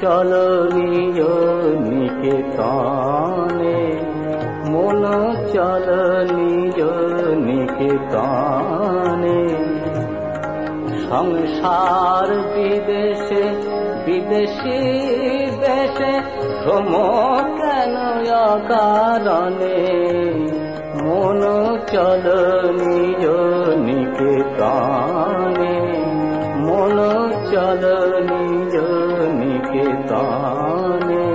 চল নিজ নিকেতনে, মন চল নিজ নিকেতনে। সংসার বিদেশে বিদেশি দেশে ভ্রম কেন অকারণে, মন চল নিজ নিকেতনে, মন চল নিজ নিকেতনে।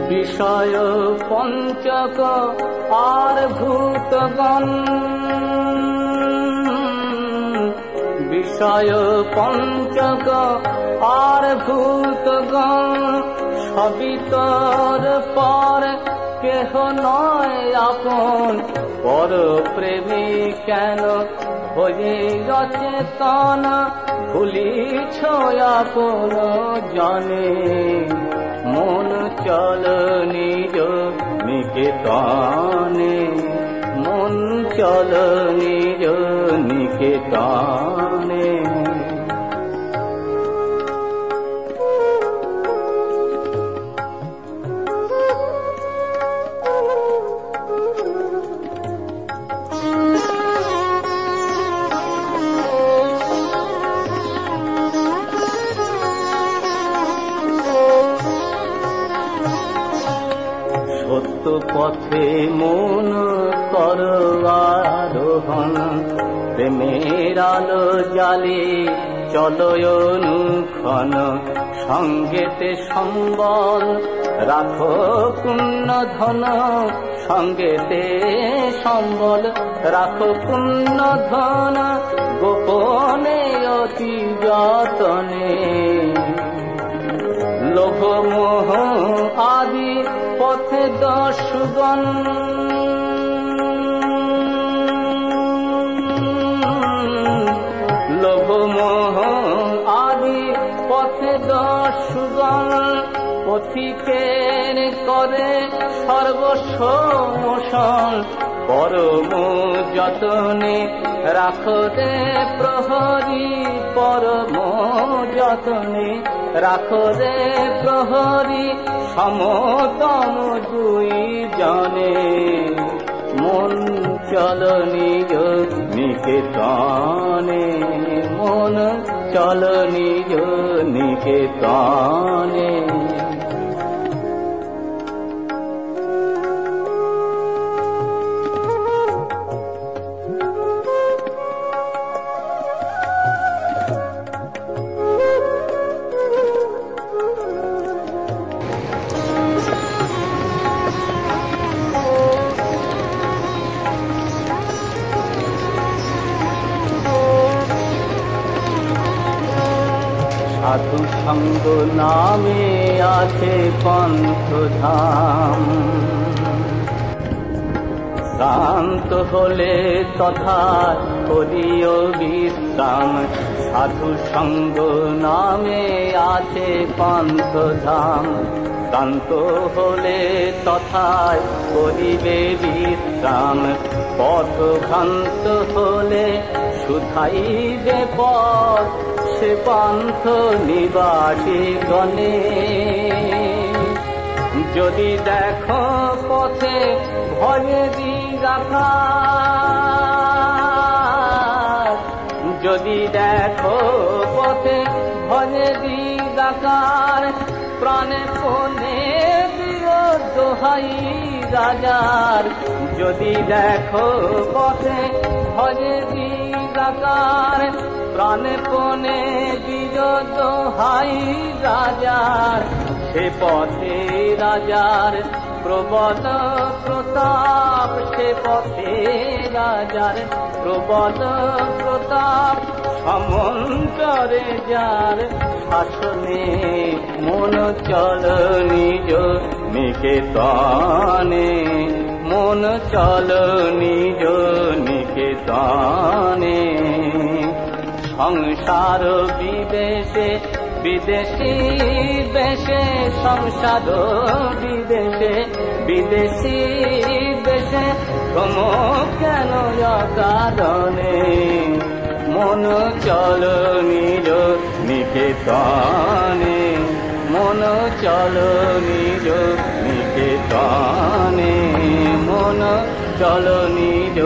বিষয় পঞ্চক আর ভূতগণ, বিষয় পঞ্চক আর ভূতগণ, সবই তোর পর কেহ নয় আপন। পর প্রেমী কেন হয়ে অচেতন, ভুলিছ আপন জানে, মন চল নিজ নিকেতনে, মন চল নিজ নিকেতনে। সত্য পথে মন কর আরোহণ, প্রেমের আলো জালে চলয় অনুক্ষণ। সঙ্গেতে সম্বল রাখো পুণ্য ধন, সঙ্গেতে সম্বল রাখো পুণ্য ধন। গোপনে অতি যতনে লোভ মোহ আদি পথে দশগণ, লোভ মোহ আদি পথে দশগণ। পথিকের করে সর্বস্ব মোষণ, পরম যতনে রাখো রে প্রহরী, পরম যতনে রাখো রে প্রহরী। সমতম দুই জনে, মন চল নিজ নিকেতনে, মন চল নিজ নিকেতনে। সাধু সঙ্গ নামে আছে পন্থধাম, শান্ত হলে তথা করিও বিশ্রাম। সাধু সঙ্গ নামে আছে পন্থধাম, শান্ত হলে তথায় করিবে বিশ্রাম। পথ ভ্রান্ত হলে শুধাইবে পথ, সে পন্থ নিবাসী গণে। যদি দেখো পথে ভয়ে দিগাকার, যদি দেখো পথে ভয়ে দিগাকার। প্রাণে পণে দিও দোহাই রাজার, যদি দেখো পথে ভয়ে দিগাকার। প্রাণে পণে দিও দোহাই রাজার, সে পথে রাজার প্রবল প্রতাপ। সে পথে রাজার প্রবল প্রতাপ। সমন্তরে যার শাসনে, মন চল নিজ নিকেতনে, মন চল নিজ নিকেতনে। সংসার বিদেশে বিদেশি দেশে, সংসার বিদেশে বিদেশি দেশে ভ্রমণ কেন কারণে মন চল নিজ নিকেতনে মন চল নিজ নিকেতনে মন চল নিজ